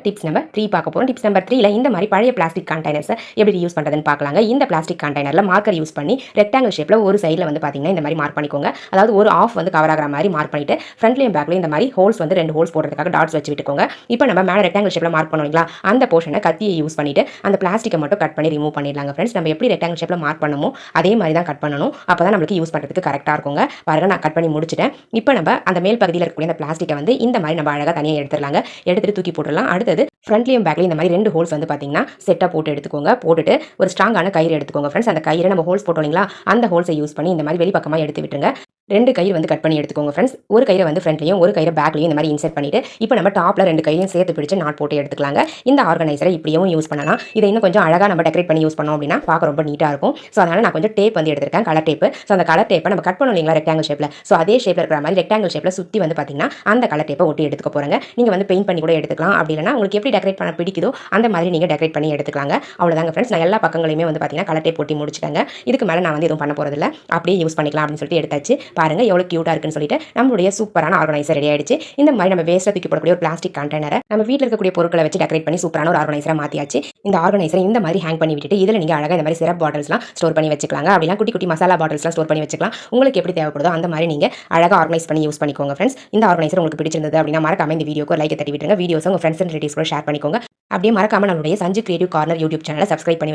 Tips number 3 பார்க்க போறோம். Tips number 3ல இந்த மாதிரி பழைய பிளாஸ்டிக் கண்டெய்னர்ஸை எப்படி யூஸ் பண்ணுறதுன்னு பார்க்கலாங்க. இந்த பிளாஸ்டிக் கண்டெய்னரில் மார்க்கர் யூஸ் பண்ணி ரெக்டாங்கிள் ஷேப்பில் ஒரு சைடில் வந்து பார்த்தீங்கன்னா இந்த மாதிரி மார்க் பண்ணிக்கோங்க. அதாவது ஒரு ஆஃப் வந்து கவர் ஆகிற மாதிரி மார்க் பண்ணிட்டு ஃப்ரண்ட்லையும் பேக்லையும் இந்த மாதிரி ஹோல்ஸ் வந்து 2 ஹோல்ஸ் போடுறதுக்காக டாட்ஸ் வச்சு விட்டுக்கோங்க. இப்போ நம்ம மேலே ரெக்டாங்கிள் ஷேப்பில் மார்க் பண்ணுவீங்களா, அந்த போர்ஷனை கத்தியை யூஸ் பண்ணிட்டு அந்த பிளாஸ்டிக்கை மட்டும் கட் பண்ணி ரிமூவ் பண்ணிடலாங்க ஃப்ரெண்ட்ஸ். நம்ம எப்படி ரெக்டாங்கிள் ஷேப்பில் மார்க் பண்ணுமோ அதே மாதிரி தான் கட் பண்ணணும். அப்போ தான் நம்மளுக்கு யூஸ் பண்ணுறதுக்கு கரெக்டாக இருக்குங்க. பாருங்க, நான் கட் பண்ணி முடிச்சிட்டேன். இப்போ நம்ம அந்த மேல் பகுதியில் இருக்கக்கூடிய அந்த பிளாஸ்டிக்கை வந்து இந்த மாதிரி நம்ம அழகாக தனியாக எடுத்துடலாங்க. எடுத்துட்டு தூக்கி போட்டுடலாம். அடுத்தது ஃப்ரண்ட்லையும் பேக்லையும் இந்த மாதிரி 2 ஹோல்ஸ் வந்து பார்த்தீங்கன்னா செட்டாக போட்டு எடுத்துக்கோங்க. போட்டுட்டு ஒரு ஸ்ட்ராங்கான கயிறு எடுத்துக்கோங்க ஃப்ரெண்ட்ஸ். அந்த கயிறை நம்ம ஹோல்ஸ் போட்டோம் இல்லைங்களா, அந்த ஹோல்ஸை யூஸ் பண்ணி இந்த மாதிரி வெளிப்பக்கமாக எடுத்து விட்டுருங்க. 2 கயிறு வந்து கட் பண்ணி எடுத்துக்கோங்க ஃப்ரெண்ட்ஸ். ஒரு கயிறை வந்து ஃப்ரண்ட்லையும் ஒரு கயிறை பேக்லையும் இந்த மாதிரி இன்செர்ட் பண்ணிட்டு இப்போ நம்ம டாப்பில் 2 கையையும் சேர்த்து பிடிச்சு நாட் போட்டு எடுத்துக்கலாங்க. இந்த ஆர்கனைசரை இப்படியும் யூஸ் பண்ணலாம். இதை இன்னும் கொஞ்சம் அழகாக நம்ம டெக்கரேட் பண்ணி யூஸ் பண்ணோம் அப்படின்னா பார்க்க ரொம்ப நீட்டாக இருக்கும். ஸோ அதனால் நான் கொஞ்சம் டேப் வந்து எடுத்திருக்கேன், கலர் டேப்பு. ஸோ அந்த கலர் டேப்பை நம்ம கட் பண்ணோம் இல்லைங்களா ரெக்டாங்கிள் ஷேப்பில், ஸோ அதே ஷேப்பில் இருக்கிற மாதிரி ரெக்டாங்கிள் ஷேப்பில் சுற்றி வந்து பார்த்தீங்கன்னா அந்த கலர் டேப்பை ஒட்டி எடுத்துக்க போகிறேங்க. நீங்கள் வந்து பெயிண்ட் பண்ணி கூட எடுத்துக்கலாம். அப்படி இல்லைனா உங்களுக்கு எப்படி டெக்கரேட் பண்ண பிடிக்குதோ அந்த மாதிரி நீங்கள் டெக்கரேட் பண்ணி எடுத்துக்கலாங்க. அவ்வளோதாங்க ஃப்ரெண்ட்ஸ். நான் எல்லா பக்கங்களையுமே வந்து பார்த்தீங்கன்னா கலர் டேப் ஒட்டி முடிச்சிட்டேங்க. இதுக்கு மேலே நான் வந்து எதுவும் பண்ண போகிறதில்ல, அப்படியே யூஸ் பண்ணிக்கலாம் அப்படின்னு சொல்லிட்டு எடுத்தாச்சு. பாருங்க எவ்வளோ க்யூட்டாக இருக்குன்னு சொல்லிட்டு நம்மளுடைய சூப்பரான ஆர்கனைசர் ரெடி ஆயிடுச்சு. இந்த மாதிரி நம்ம வேஸ்ட்டாக தூக்கி போடக்கூடிய ஒரு பிளாஸ்டிக் கண்டெய்னரை நம்ம வீட்டில் இருக்கக்கூடிய பொருட்களை வச்சு டெக்கரேட் பண்ணி சூப்பரான ஒரு ஆர்கனைசரை மாற்றியாச்சு. இந்த ஆர்கனைசரை இந்த மாதிரி ஹேங் பண்ணி விட்டுட்டு இதில் நீங்கள் அழகாக இந்த மாதிரி சிரப் பாட்டில்ஸ்லாம் ஸ்டோர் பண்ணி வச்சுக்கலாங்க. அப்படின்னா குட்டி குட்டி மசாலா பாட்டில்ஸ்லாம் ஸ்டோர் பண்ணி வச்சுக்கலாம். உங்களுக்கு எப்படி தேவைப்படுதோ அந்த மாதிரி நீங்கள் அழகாக ஆர்கனைஸ் பண்ணி யூஸ் பண்ணிக்கோங்க ஃப்ரெண்ட்ஸ். இந்த ஆர்கனைசர் உங்களுக்கு பிடிச்சிருந்தது அப்படின்னா மறக்காம இந்த வீடியோக்கு ஒரு லைக் தட்டி விட்டுருங்க. வீடியோஸ் உங்கள் ஃப்ரெண்ட்ஸ் அண்ட் ரிலேட்டிவ்ஸ் கூட ஷேர் பண்ணிக்கோங்க. அப்படியே மறக்காம நம்மளுடைய சஞ்சு கிரியேட்டிவ் கார்னர் யூடியூப் சேனலை சப்ஸ்கிரைப் பண்ணி